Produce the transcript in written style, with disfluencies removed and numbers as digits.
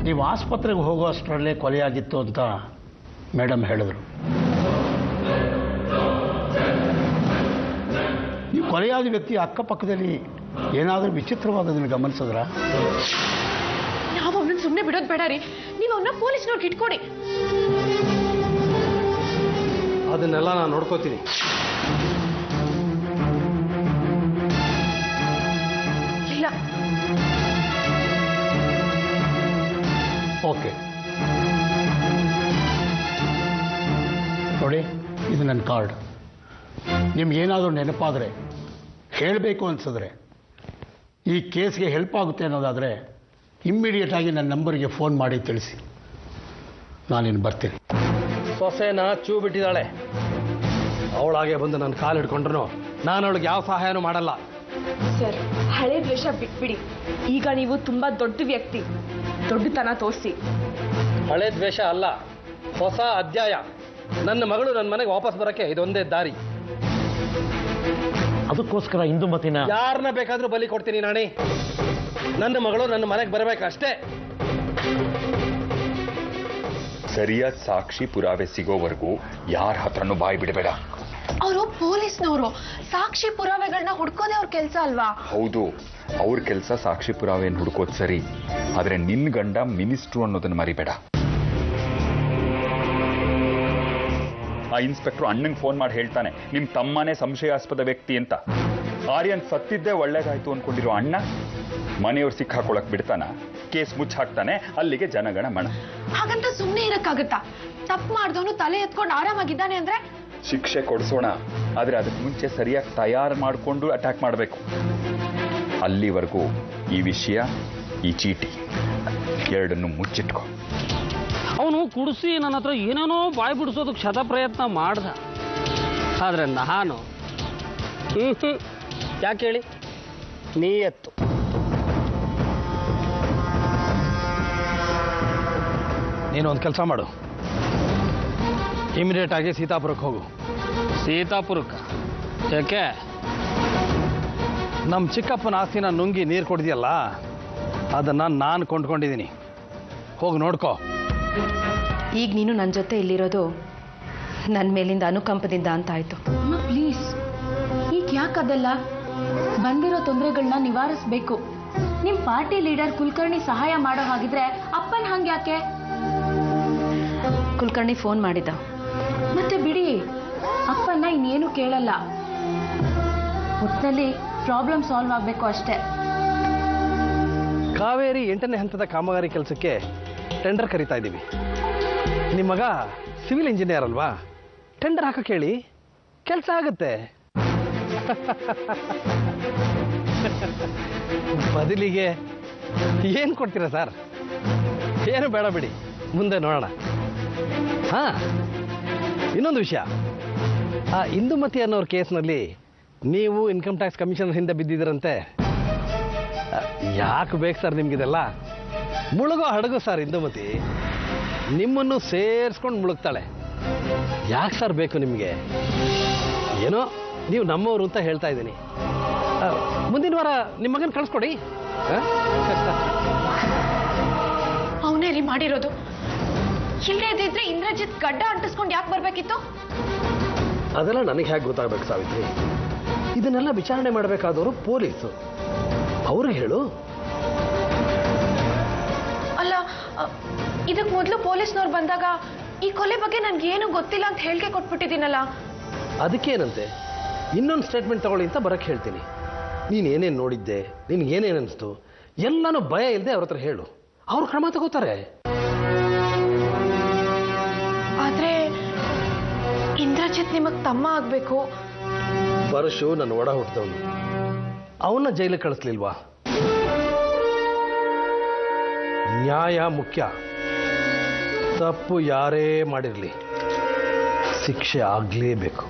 ನೀವು ಆಸ್ಪತ್ರೆಗೆ ಹೋಗುವಷ್ಟರಲ್ಲೇ ಕೊಲೆಯಾಗಿತ್ತು ಅಂತ ಮೇಡಮ್ ಹೇಳಿದ್ರು. ನೀವು ಕೊಲೆಯಾದ ವ್ಯಕ್ತಿ ಅಕ್ಕಪಕ್ಕದಲ್ಲಿ ಏನಾದರೂ ವಿಚಿತ್ರವಾದದನ್ನು ಗಮನಿಸಿದ್ರ? ನಾವು ಅವನನ್ನು ಸುಮ್ಮನೆ ಬಿಡೋದು ಬೇಡ ರೀ. ನೀವು ಅವನ್ನ ಪೊಲೀಸ್ನವ್ರಿಗೆ ಇಟ್ಕೊಡಿ. ಅದನ್ನೆಲ್ಲ ನಾನು ನೋಡ್ಕೋತೀನಿ. ಇಲ್ಲ. ಓಕೆ ನೋಡಿ, ಇದು ನನ್ನ ಕಾರ್ಡ್. ನಿಮ್ಗೇನಾದರೂ ನೆನಪಾದರೆ, ಹೇಳಬೇಕು ಅನಿಸಿದ್ರೆ, ಈ ಕೇಸ್ಗೆ ಹೆಲ್ಪ್ ಆಗುತ್ತೆ ಅನ್ನೋದಾದರೆ ಇಮ್ಮಿಡಿಯೇಟಾಗಿ ನನ್ನ ನಂಬರಿಗೆ ಫೋನ್ ಮಾಡಿ ತಿಳಿಸಿ. ನಾನಿನ್ನು ಬರ್ತೀನಿ. ಸೊಸೆನ ಚೂ ಬಿಟ್ಟಿದ್ದಾಳೆ. ಅವಳಾಗೆ ಬಂದು ನನ್ನ ಕಾಲು ಹಿಡ್ಕೊಂಡ್ರು ನಾನು ಅವಳಿಗೆ ಯಾವ ಸಹಾಯನೂ ಮಾಡಲ್ಲ. ಸರ್, ಹಳೆ ದ್ವೇಷ ಬಿಟ್ಬಿಡಿ. ಈಗ ನೀವು ತುಂಬಾ ದೊಡ್ಡ ವ್ಯಕ್ತಿ, ದೊಡ್ಡತನ ತೋರಿಸಿ. ಹಳೆ ದ್ವೇಷ ಅಲ್ಲ, ಹೊಸ ಅಧ್ಯಾಯ. ನನ್ನ ಮಗಳು ನನ್ನ ಮನೆಗೆ ವಾಪಸ್ ಬರಕ್ಕೆ ಇದೊಂದೇ ದಾರಿ. ಅದಕ್ಕೋಸ್ಕರ ಇಂದುಮತಿನ ಯಾರನ್ನ ಬೇಕಾದ್ರೂ ಬಲಿ ಕೊಡ್ತೀನಿ ನಾಣಿ. ನನ್ನ ಮಗಳು ನನ್ನ ಮನೆಗೆ ಬರಬೇಕಷ್ಟೇ. ಸರಿಯಾದ ಸಾಕ್ಷಿ ಪುರಾವೆ ಸಿಗೋವರೆಗೂ ಯಾರ ಹತ್ರನೂ ಬಾಯಿ ಬಿಡಬೇಡ. ಅವರು ಪೊಲೀಸ್ನವರು, ಸಾಕ್ಷಿ ಪುರಾವೆಗಳನ್ನ ಹುಡ್ಕೋದೇ ಅವ್ರ ಕೆಲಸ ಅಲ್ವಾ? ಹೌದು, ಅವ್ರ ಕೆಲಸ ಸಾಕ್ಷಿ ಪುರಾವೆಯನ್ನು ಹುಡುಕೋದು ಸರಿ. ಆದ್ರೆ ನಿನ್ ಗಂಡ ಮಿನಿಸ್ಟ್ರು ಅನ್ನೋದನ್ನ ಮರಿಬೇಡ. ಆ ಇನ್ಸ್ಪೆಕ್ಟರ್ ಅಣ್ಣಂಗೆ ಫೋನ್ ಮಾಡಿ ಹೇಳ್ತಾನೆ, ನಿಮ್ ತಮ್ಮನೇ ಸಂಶಯಾಸ್ಪದ ವ್ಯಕ್ತಿ ಅಂತ. ಆರ್ಯನ್ ಸತ್ತಿದ್ದೇ ಒಳ್ಳೇದಾಯ್ತು ಅನ್ಕೊಂಡಿರೋ ಅಣ್ಣ ಮನೆಯವ್ರು ಸಿಕ್ಕಾಕೊಳಕ್ ಬಿಡ್ತಾನ? ಕೇಸ್ ಮುಚ್ಚಾಕ್ತಾನೆ. ಅಲ್ಲಿಗೆ ಜನಗಣ ಮಣ. ಹಾಗಂತ ಸುಮ್ಮನೆ ಇರಕ್ಕಾಗತ್ತಾ? ತಪ್ಪು ಮಾಡಿದವನು ತಲೆ ಎತ್ಕೊಂಡು ಆರಾಮಾಗಿದ್ದಾನೆ ಅಂದ್ರೆ ಶಿಕ್ಷೆ ಕೊಡಿಸೋಣ, ಆದ್ರೆ ಅದಕ್ಕೆ ಮುಂಚೆ ಸರಿಯಾಗಿ ತಯಾರು ಮಾಡಿಕೊಂಡು ಅಟ್ಯಾಕ್ ಮಾಡಬೇಕು. ಅಲ್ಲಿವರೆಗೂ ಈ ವಿಷಯ, ಈ ಚೀಟಿ ಎರಡನ್ನು ಮುಚ್ಚಿಟ್ಕೊ. ಅವನು ಕುಡಿಸಿ ನನ್ನ ಹತ್ರ ಏನೇನೋ ಬಾಯಿ ಬಿಡಿಸೋದಕ್ಕೆ ಶತ ಪ್ರಯತ್ನ ಮಾಡ್ದ. ಆದ್ರೆ ನಾನು ಯಾಕೆ ಹೇಳಿ, ನೀ ಎತ್ತು. ನೀನು ಒಂದು ಕೆಲಸ ಮಾಡು, ಇಮಿಡಿಯೇಟ್ ಆಗಿ ಸೀತಾಪುರಕ್ಕೆ ಹೋಗು. ಸೀತಾಪುರಕ್ಕೆ ಯಾಕೆ? ನಮ್ಮ ಚಿಕ್ಕಪ್ಪನ ಆಸ್ತಿನ ನುಂಗಿ ನೀರು ಕೊಡ್ದಿಯಲ್ಲ, ಅದನ್ನು ನಾನು ಕೊಂಡ್ಕೊಂಡಿದ್ದೀನಿ. ಹೋಗಿ ನೋಡ್ಕೋ. ಈಗ ನೀನು ನನ್ನ ಜೊತೆ ಇಲ್ಲಿರೋದು ನನ್ನ ಮೇಲಿಂದ ಅನುಕಂಪದಿಂದ ಅಂತ ಆಯ್ತು. ಅಮ್ಮ ಪ್ಲೀಸ್, ಈಗ ಯಾಕದಲ್ಲ? ಬಂದಿರೋ ತೊಂದರೆಗಳನ್ನ ನಿವಾರಿಸ್ಬೇಕು. ನಿಮ್ಮ ಪಾರ್ಟಿ ಲೀಡರ್ ಕುಲಕರ್ಣಿ ಸಹಾಯ ಮಾಡೋ ಹಾಗಿದ್ರೆ ಅಪ್ಪನ ಹಂಗೆ ಯಾಕೆ? ಕುಲಕರ್ಣಿ ಫೋನ್ ಮಾಡಿದ್ದ. ಮತ್ತೆ ಬಿಡಿ, ಅಪ್ಪನ್ನ ಇನ್ನೇನು ಕೇಳಲ್ಲ. ಒಟ್ಟಿನಲ್ಲಿ ಪ್ರಾಬ್ಲಮ್ ಸಾಲ್ವ್ ಆಗಬೇಕು ಅಷ್ಟೇ. ಕಾವೇರಿ 8ನೇ ಹಂತದ ಕಾಮಗಾರಿ ಕೆಲಸಕ್ಕೆ ಟೆಂಡರ್ ಕರಿತಾ ಇದ್ದೀವಿ. ನಿಮ್ಮ ಮಗ ಸಿವಿಲ್ ಇಂಜಿನಿಯರ್ ಅಲ್ವಾ? ಟೆಂಡರ್ ಹಾಕಕ್ಕೆ ಹೇಳಿ, ಕೆಲಸ ಆಗುತ್ತೆ. ಬದಲಿಗೆ ಏನು ಕೊಡ್ತೀರಾ ಸರ್? ಏನು ಬೇಡ ಬಿಡಿ, ಮುಂದೆ ನೋಡೋಣ. ಹಾ, ಇನ್ನೊಂದು ವಿಷಯ, ಆ ಇಂದುಮತಿ ಅನ್ನೋರ ಕೇಸ್ನಲ್ಲಿ ನೀವು ಇನ್ಕಮ್ ಟ್ಯಾಕ್ಸ್ ಕಮಿಷನ್ ಹಿಂದೆ ಬಿದ್ದಿದ್ದೀರಂತೆ. ಯಾಕೆ ಬೇಕು ಸರ್ ನಿಮ್ಗಿದೆಲ್ಲ? ಮುಳುಗೋ ಹಡಗು ಸರ್ ಇಂದುಮತಿ. ನಿಮ್ಮನ್ನು ಸೇರಿಸ್ಕೊಂಡು ಮುಳುಗ್ತಾಳೆ. ಯಾಕೆ ಸರ್ ಬೇಕು ನಿಮಗೆ? ಏನೋ ನೀವು ನಮ್ಮವರು ಅಂತ ಹೇಳ್ತಾ ಇದ್ದೀನಿ. ಮುಂದಿನ ವಾರ ನಿಮ್ಮ ಮಗನ ಕಳಿಸ್ಕೊಡಿ. ಅವನೇ ರೀ ಮಾಡಿರೋದು. ಇಲ್ಲೇ ಇದ್ದಿದ್ರೆ ಇಂದ್ರಜಿತ್ ಗಡ್ಡ ಅಂಟಿಸ್ಕೊಂಡು ಯಾಕೆ ಬರ್ಬೇಕಿತ್ತು? ಅದೆಲ್ಲ ನನಗೆ ಹೇಗೆ ಗೊತ್ತಾಗಬೇಕು ಸಾವಿತ್ರಿ? ಇದನ್ನೆಲ್ಲ ವಿಚಾರಣೆ ಮಾಡಬೇಕಾದವರು ಪೊಲೀಸು, ಅವ್ರಿಗೆ ಹೇಳು. ಅಲ್ಲ, ಇದಕ್ಕೆ ಮೊದಲು ಪೊಲೀಸ್ನವ್ರು ಬಂದಾಗ ಈ ಕೊಲೆ ಬಗ್ಗೆ ನನ್ಗೇನು ಗೊತ್ತಿಲ್ಲ ಅಂತ ಹೇಳಿಕೆ ಕೊಟ್ಬಿಟ್ಟಿದ್ದೀನಲ್ಲ. ಅದಕ್ಕೇನಂತೆ, ಇನ್ನೊಂದು ಸ್ಟೇಟ್ಮೆಂಟ್ ತಗೊಳ್ಳಿ ಅಂತ ಬರಕ್ಕೆ ಹೇಳ್ತೀನಿ. ನೀನು ಏನೇನು ನೋಡಿದ್ದೆ, ನಿನ್ಗೇನೇನು ಅನಿಸ್ತು, ಎಲ್ಲನೂ ಭಯ ಇಲ್ಲದೆ ಅವ್ರ ಹತ್ರ ಹೇಳು. ಅವ್ರು ಕ್ರಮ ತಗೋತಾರೆ. ಆದ್ರೆ ಇಂದ್ರಜಿತ್ ನಿಮಗ್ ತಮ್ಮ ಆಗ್ಬೇಕು. ಪರಶು ನನ್ನ ಒಡ ಹುಟ್ಟಿದವನು, ಅವನ್ನ ಜೈಲಿಗೆ ಕಳಿಸ್ಲಿಲ್ವಾ? ನ್ಯಾಯ ಮುಖ್ಯ. ತಪ್ಪು ಯಾರೇ ಮಾಡಿರಲಿ ಶಿಕ್ಷೆ ಆಗಲೇಬೇಕು.